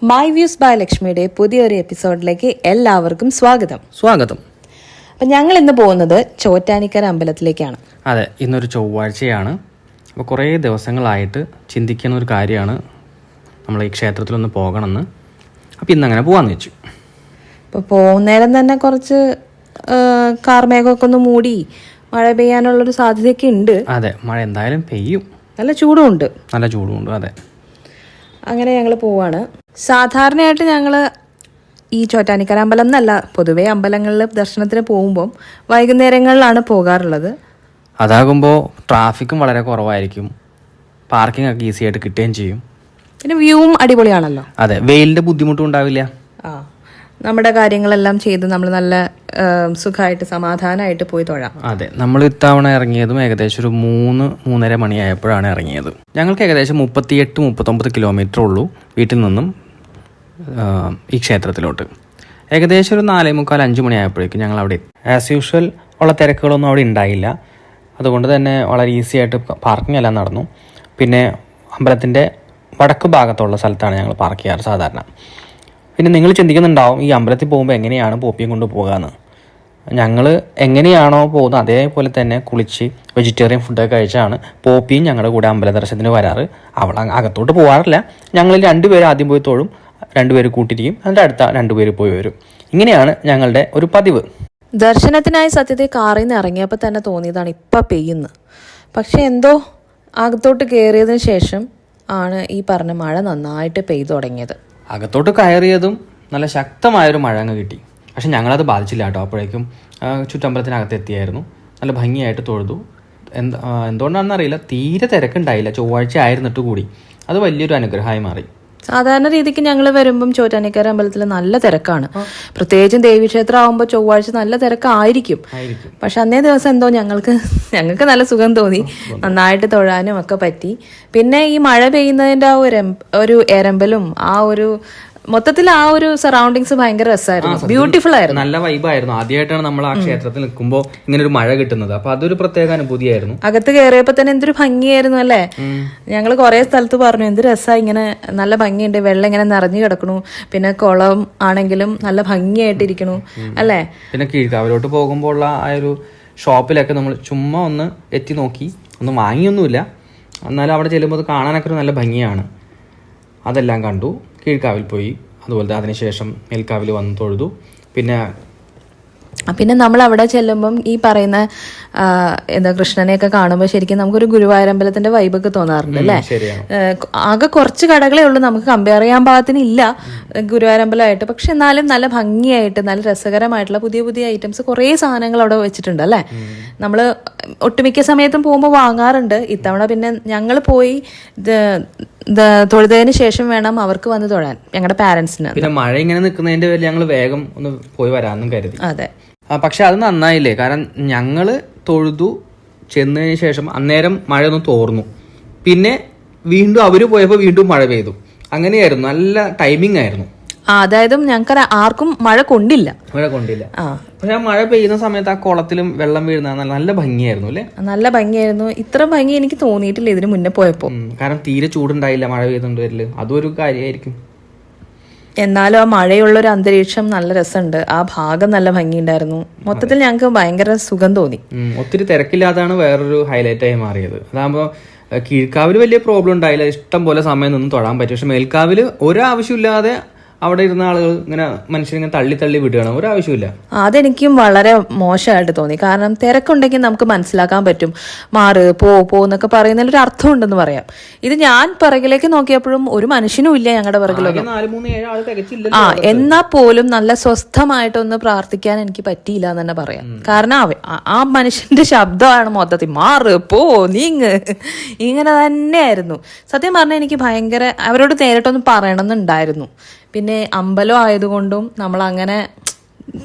My views by ലക്ഷ്മിയുടെ പുതിയൊരു എപ്പിസോഡിലേക്ക് എല്ലാവർക്കും സ്വാഗതം. അപ്പം ഞങ്ങൾ ഇന്ന് പോകുന്നത് ചോറ്റാനിക്കര അമ്പലത്തിലേക്കാണ്. അതെ, ഇന്നൊരു ചൊവ്വാഴ്ചയാണ്. അപ്പോൾ കുറേ ദിവസങ്ങളായിട്ട് ചിന്തിക്കുന്ന ഒരു കാര്യമാണ് നമ്മൾ ഈ ക്ഷേത്രത്തിലൊന്ന് പോകണമെന്ന്. അപ്പോൾ ഇന്നങ്ങനെ പോകാമെന്ന് വെച്ചു. ഇപ്പോൾ പോകുന്നേരം തന്നെ കുറച്ച് കാർമേഘമൊക്കെ ഒന്ന് മൂടി മഴ പെയ്യാനുള്ളൊരു സാധ്യതയൊക്കെ ഉണ്ട്. അതെ, മഴ എന്തായാലും പെയ്യും. നല്ല ചൂടുമുണ്ട്. അതെ. അങ്ങനെ ഞങ്ങൾ പോവാണ്. സാധാരണയായിട്ട് ഞങ്ങൾ ഈ ചോറ്റാനിക്കര അമ്പലം എന്നല്ല, പൊതുവെ അമ്പലങ്ങളിൽ ദർശനത്തിന് പോകുമ്പം വൈകുന്നേരങ്ങളിലാണ് പോകാറുള്ളത്. അതാകുമ്പോൾ ട്രാഫിക്കും വളരെ കുറവായിരിക്കും, പാർക്കിംഗ് ഒക്കെ ഈസി ആയിട്ട് കിട്ടുകയും ചെയ്യും. പിന്നെ വ്യൂവും അടിപൊളിയാണല്ലോ. അതെ, വെയിലിൻ്റെ ബുദ്ധിമുട്ടും ഉണ്ടാവില്ല. നമ്മുടെ കാര്യങ്ങളെല്ലാം ചെയ്ത് നമ്മൾ നല്ല സുഖമായിട്ട് സമാധാനമായിട്ട് പോയി തൊഴാം. അതെ, നമ്മൾ ഇത്തവണ ഇറങ്ങിയതും ഏകദേശം ഒരു 3-3:30 മണിയായപ്പോഴാണ് ഇറങ്ങിയത്. ഞങ്ങൾക്ക് ഏകദേശം 38-39 കിലോമീറ്റർ ഉള്ളൂ വീട്ടിൽ നിന്നും ഈ ക്ഷേത്രത്തിലോട്ട്. ഏകദേശം ഒരു 4:45-5 മണിയായപ്പോഴേക്കും ഞങ്ങൾ അവിടെ എത്തി. ആസ് യൂഷ്വൽ ഉള്ള തിരക്കുകളൊന്നും അവിടെ ഉണ്ടായില്ല. അതുകൊണ്ട് തന്നെ വളരെ ഈസി ആയിട്ട് പാർക്കിംഗ് എല്ലാം നടന്നു. പിന്നെ അമ്പലത്തിൻ്റെ വടക്ക് ഭാഗത്തുള്ള സ്ഥലത്താണ് ഞങ്ങൾ പാർക്ക് ചെയ്യാറ് സാധാരണ. പിന്നെ നിങ്ങൾ ചിന്തിക്കുന്നുണ്ടാവും ഈ അമ്പലത്തിൽ പോകുമ്പോൾ എങ്ങനെയാണ് പോപ്പിയും കൊണ്ട് പോകാമെന്ന്. ഞങ്ങൾ എങ്ങനെയാണോ പോകുന്നത് അതേപോലെ തന്നെ കുളിച്ച് വെജിറ്റേറിയൻ ഫുഡൊക്കെ കഴിച്ചാണ് പോപ്പിയും ഞങ്ങളുടെ കൂടെ അമ്പല ദർശനത്തിന് വരാറ്. അവൾ അകത്തോട്ട് പോകാറില്ല. ഞങ്ങൾ 2 പേര് ആദ്യം പോയി തൊഴും, 2 പേര് കൂട്ടിരിക്കും, അതിൻ്റെ അടുത്ത 2 പേര് പോയി വരും. ഇങ്ങനെയാണ് ഞങ്ങളുടെ ഒരു പതിവ്. ദർശനത്തിനായി സത്യത്തിൽ കാറിൽ നിന്ന് ഇറങ്ങിയപ്പോൾ തന്നെ തോന്നിയതാണ് ഇപ്പം പെയ്യുന്നു. പക്ഷെ എന്തോ അകത്തോട്ട് കയറിയതിന് ശേഷം ആണ് ഈ പറഞ്ഞ മഴ നന്നായിട്ട് പെയ്തു തുടങ്ങിയത്. അകത്തോട്ട് കയറിയതും നല്ല ശക്തമായൊരു മഴ അങ്ങ് കിട്ടി. പക്ഷെ ഞങ്ങളത് ബാധിച്ചില്ല കേട്ടോ. അപ്പോഴേക്കും ചുറ്റമ്പലത്തിനകത്ത് എത്തിയായിരുന്നു. നല്ല ഭംഗിയായിട്ട് തൊഴുതു. എന്തുകൊണ്ടാണെന്നറിയില്ല, തീരെ തിരക്കുണ്ടായില്ല. ചൊവ്വാഴ്ച ആയിരുന്നിട്ട് കൂടി അത് വലിയൊരു അനുഗ്രഹമായി മാറി. സാധാരണ രീതിക്ക് ഞങ്ങൾ വരുമ്പം ചോറ്റാനിക്കര അമ്പലത്തിൽ നല്ല തിരക്കാണ്. പ്രത്യേകിച്ചും ദേവീക്ഷേത്രം ആകുമ്പോൾ ചൊവ്വാഴ്ച നല്ല തിരക്കായിരിക്കും. പക്ഷെ അന്നേ ദിവസം എന്തോ ഞങ്ങൾക്ക് നല്ല സുഖം തോന്നി, നന്നായിട്ട് തൊഴാനും ഒക്കെ പറ്റി. പിന്നെ ഈ മഴ പെയ്യുന്നതിന്റെ ആ ഒരു എരമ്പലും ആ ഒരു മൊത്തത്തിൽ ആ ഒരു സറൗണ്ടിങ്സ് ഭയങ്കര രസമായിരുന്നു, ബ്യൂട്ടിഫുൾ ആയിരുന്നു, നല്ല വൈബായിരുന്നു. ആദ്യമായിട്ടാണ് നമ്മൾ ആ ക്ഷേത്രത്തിൽ നിൽക്കുമ്പോൾ ഇങ്ങനെ ഒരു മഴ കിട്ടുന്നത്. അപ്പൊ അതൊരു പ്രത്യേക അനുഭൂതിയായിരുന്നു. അകത്ത് കയറിയപ്പോ തന്നെ എന്തൊരു ഭംഗിയായിരുന്നു അല്ലേ. ഞങ്ങൾ കുറെ സ്ഥലത്ത് പറഞ്ഞു എന്ത് രസമായി, ഇങ്ങനെ നല്ല ഭംഗിയുണ്ട്, വെള്ളം ഇങ്ങനെ നിറഞ്ഞു കിടക്കണു, പിന്നെ കുളം ആണെങ്കിലും നല്ല ഭംഗിയായിട്ടിരിക്കണു അല്ലേ. പിന്നെ കീഴ്ക്കാവിലോട്ട് പോകുമ്പോൾ ഉള്ള ആ ഒരു ഷോപ്പിലൊക്കെ നമ്മൾ ചുമ്മാ ഒന്ന് എത്തി നോക്കി, ഒന്നും വാങ്ങിയൊന്നുമില്ല, എന്നാലും അവിടെ ചെല്ലുമ്പോൾ അത് കാണാനൊക്കെ ഒരു നല്ല ഭംഗിയാണ്. അതെല്ലാം കണ്ടു. കീഴ്ക്കാവിൽ പോയി, അതുപോലെ അതിനുശേഷം മേൽക്കാവിൽ വന്ന് തൊഴുതു. പിന്നെ നമ്മൾ അവിടെ ചെല്ലുമ്പം ഈ പറയുന്ന കൃഷ്ണനെയൊക്കെ കാണുമ്പോൾ ശരിക്കും നമുക്കൊരു ഗുരുവായൂരമ്പലത്തിന്റെ വൈബൊക്കെ തോന്നാറുണ്ട് അല്ലേ. ആകെ കുറച്ച് കടകളേ ഉള്ളൂ നമുക്ക് കമ്പയർ ചെയ്യാൻ പാകത്തിന് ഇല്ല ഗുരുവായൂരമ്പലമായിട്ട്. പക്ഷെ എന്നാലും നല്ല ഭംഗിയായിട്ട് നല്ല രസകരമായിട്ടുള്ള പുതിയ പുതിയ ഐറ്റംസ് കുറേ സാധനങ്ങൾ അവിടെ വെച്ചിട്ടുണ്ട് അല്ലേ. നമ്മൾ ഒട്ടുമിക്ക സമയത്തും പോകുമ്പോൾ വാങ്ങാറുണ്ട്. ഇത്തവണ പിന്നെ ഞങ്ങൾ പോയി തൊഴുതതിന് ശേഷം വേണം അവർക്ക് വന്ന് തൊഴാൻ, ഞങ്ങളുടെ പാരന്റ്സിന്. പിന്നെ മഴ ഇങ്ങനെ നിൽക്കുന്നതിന്റെ പേരിൽ ഞങ്ങൾ വേഗം ഒന്ന് പോയി വരാമെന്നും കരുതി. അതെ, പക്ഷെ അത് നന്നായില്ലേ. കാരണം ഞങ്ങൾ തൊഴുതു ചെന്നതിന് ശേഷം അന്നേരം മഴ ഒന്ന് തോർന്നു. പിന്നെ വീണ്ടും അവര് പോയപ്പോൾ വീണ്ടും മഴ പെയ്തു. അങ്ങനെയായിരുന്നു, നല്ല ടൈമിംഗ് ആയിരുന്നു. അതായത് ഞങ്ങൾക്ക് ആർക്കും മഴ കൊണ്ടില്ല. പക്ഷെ ആ മഴ പെയ്യുന്ന സമയത്ത് ആ കുളത്തിലും വെള്ളം വീഴുന്ന നല്ല ഭംഗിയായിരുന്നു അല്ലേ. നല്ല ഭംഗിയായിരുന്നു. ഇത്ര ഭംഗി എനിക്ക് തോന്നിയിട്ടില്ല ഇതിന് മുന്നേ പോയപ്പോ. കാരണം തീരെ ചൂടുണ്ടായില്ല മഴ പെയ്തുകൊണ്ട് വരല്, അതും ഒരു കാര്യമായിരിക്കും. എന്നാലും ആ മഴയുള്ളൊരു അന്തരീക്ഷം നല്ല രസമുണ്ട്. ആ ഭാഗം നല്ല ഭംഗിയുണ്ടായിരുന്നു. മൊത്തത്തിൽ ഞങ്ങൾക്ക് ഭയങ്കര സുഖം തോന്നി. ഒത്തിരി തിരക്കില്ലാതാണ് വേറൊരു ഹൈലൈറ്റ് ആയി മാറിയത്. അതാകുമ്പോൾ കീഴ്ക്കാവിൽ വലിയ പ്രോബ്ലം ഉണ്ടായില്ല, ഇഷ്ടം പോലെ സമയം നിന്ന് തൊഴാൻ പറ്റും. പക്ഷെ മേൽക്കാവിൽ ഒരാവശ്യമില്ലാതെ അവിടെ ഇരുന്ന ആളുകൾ ഇങ്ങനെ മനുഷ്യരിങ്ങനെ തള്ളി വിടുകയാണ്, ഒരാവശ്യമില്ല. അതെനിക്കും വളരെ മോശമായിട്ട് തോന്നി. കാരണം തിരക്കുണ്ടെങ്കിൽ നമുക്ക് മനസ്സിലാക്കാൻ പറ്റും, മാറ് പോ എന്നൊക്കെ പറയുന്നതിൽ ഒരു അർത്ഥം ഉണ്ടെന്ന് പറയാം. ഇത് ഞാൻ പിറകിലേക്ക് നോക്കിയപ്പോഴും ഒരു മനുഷ്യനും ഇല്ല ഞങ്ങളുടെ പിറകിലൊക്കെ. എന്നാ പോലും നല്ല സ്വസ്ഥമായിട്ടൊന്ന് പ്രാർത്ഥിക്കാൻ എനിക്ക് പറ്റിയില്ല എന്ന് തന്നെ പറയാം. കാരണം ആ മനുഷ്യന്റെ ശബ്ദമാണ് മൊത്തത്തിൽ മാറ് പോ നീങ്ങ് ഇങ്ങനെ തന്നെയായിരുന്നു. സത്യം പറഞ്ഞാൽ എനിക്ക് ഭയങ്കര അവരോട് നേരിട്ടൊന്ന് പറയണമെന്നുണ്ടായിരുന്നു. പിന്നെ അമ്പലം ആയതുകൊണ്ടും നമ്മൾ അങ്ങനെ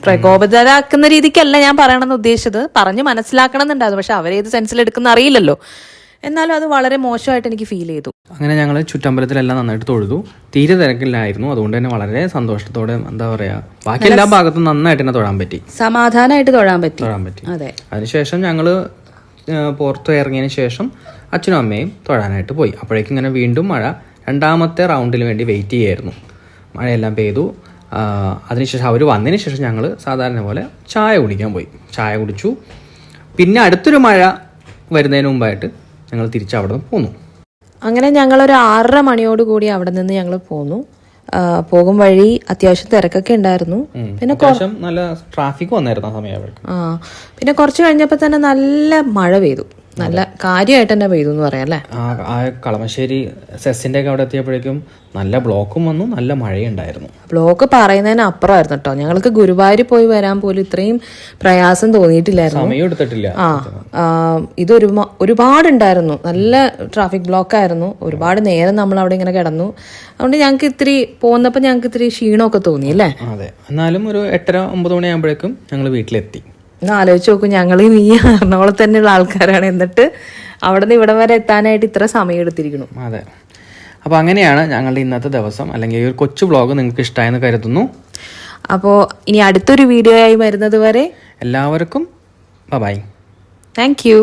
പ്രകോപിതരാക്കുന്ന രീതിക്കല്ല ഞാൻ പറയണമെന്ന് ഉദ്ദേശിച്ചത്, പറഞ്ഞ് മനസ്സിലാക്കണം എന്നുണ്ടായിരുന്നു. പക്ഷെ അവരേത് സെൻസിലെടുക്കുന്ന അറിയില്ലല്ലോ. എന്നാലും അത് വളരെ മോശമായിട്ട് എനിക്ക് ഫീൽ ചെയ്തു. അങ്ങനെ ഞങ്ങൾ ചുറ്റമ്പലത്തിലെല്ലാം നന്നായിട്ട് തൊഴുതു. തീരെ തിരക്കില്ലായിരുന്നു. അതുകൊണ്ട് തന്നെ വളരെ സന്തോഷത്തോടെ ബാക്കി എല്ലാ ഭാഗത്തും നന്നായിട്ട് തന്നെ തൊഴാൻ പറ്റി, സമാധാനമായിട്ട് തൊഴാൻ പറ്റി. അതെ. അതിനുശേഷം ഞങ്ങൾ പുറത്ത് ഇറങ്ങിയതിന് ശേഷം അച്ഛനും അമ്മയും തൊഴാനായിട്ട് പോയി. അപ്പോഴേക്കും ഇങ്ങനെ വീണ്ടും മഴ 2ാമത്തെ റൗണ്ടിന് വേണ്ടി വെയിറ്റ് ചെയ്യായിരുന്നു. മഴയെല്ലാം പെയ്തു. അതിനുശേഷം അവർ വന്നതിന് ശേഷം ഞങ്ങൾ സാധാരണ പോലെ ചായ കുടിക്കാൻ പോയി. ചായ കുടിച്ചു. പിന്നെ അടുത്തൊരു മഴ വരുന്നതിന് മുമ്പായിട്ട് ഞങ്ങൾ തിരിച്ച് അവിടെ നിന്ന് പോന്നു. അങ്ങനെ ഞങ്ങളൊരു 6:30 മണിയോട് കൂടി അവിടെ നിന്ന് ഞങ്ങൾ പോന്നു. പോകും വഴി അത്യാവശ്യം തിരക്കൊക്കെ ഉണ്ടായിരുന്നു. പിന്നെ നല്ല ട്രാഫിക് വന്നായിരുന്നു ആ സമയം. പിന്നെ കുറച്ച് കഴിഞ്ഞപ്പോൾ തന്നെ നല്ല മഴ പെയ്തു. നല്ല കാര്യമായിട്ട് തന്നെ പെയ്തു എന്ന് പറയാം അല്ലേ. ആ കളമശ്ശേരി സെസ്സിന്റെ ഒക്കെ അവിടെ എത്തിയപ്പോഴേക്കും നല്ല ബ്ലോക്കും വന്നു, നല്ല മഴയുണ്ടായിരുന്നു. ബ്ലോക്ക് പറയുന്നതിന് അപ്പുറമായിരുന്നു കേട്ടോ. ഞങ്ങൾക്ക് ഗുരുവായൂർ പോയി വരാൻ പോലും ഇത്രയും പ്രയാസം തോന്നിയിട്ടില്ലായിരുന്നു. സമയം എടുത്തിട്ടില്ല. ഇത് ഒരുപാടുണ്ടായിരുന്നു. നല്ല ട്രാഫിക് ബ്ലോക്ക് ആയിരുന്നു. ഒരുപാട് നേരം നമ്മൾ അവിടെ ഇങ്ങനെ കിടന്നു. അതുകൊണ്ട് ഞങ്ങൾക്ക് ഇത്തിരി പോന്നപ്പോൾ ഞങ്ങൾക്ക് ഇത്തിരി ക്ഷീണമൊക്കെ തോന്നി അല്ലേ. അതെ, എന്നാലും ഒരു 8:30-9 മണിയാകുമ്പോഴേക്കും ഞങ്ങൾ വീട്ടിലെത്തി. ഒന്ന് ആലോചിച്ച് നോക്കും, ഞങ്ങൾ ഈ എറണാകുളത്ത് തന്നെയുള്ള ആൾക്കാരാണ്, എന്നിട്ട് അവിടെ നിന്ന് ഇവിടം വരെ എത്താനായിട്ട് ഇത്ര സമയം എടുത്തിരിക്കുന്നു. അതെ, അപ്പോൾ അങ്ങനെയാണ് ഞങ്ങളുടെ ഇന്നത്തെ ദിവസം, അല്ലെങ്കിൽ ഈ ഒരു കൊച്ചു വ്ളോഗ് നിങ്ങൾക്ക് ഇഷ്ടമായെന്ന് കരുതുന്നു. അപ്പോൾ ഇനി അടുത്തൊരു വീഡിയോ ആയി വരുന്നത് വരെ എല്ലാവർക്കും ബൈ. Thank you.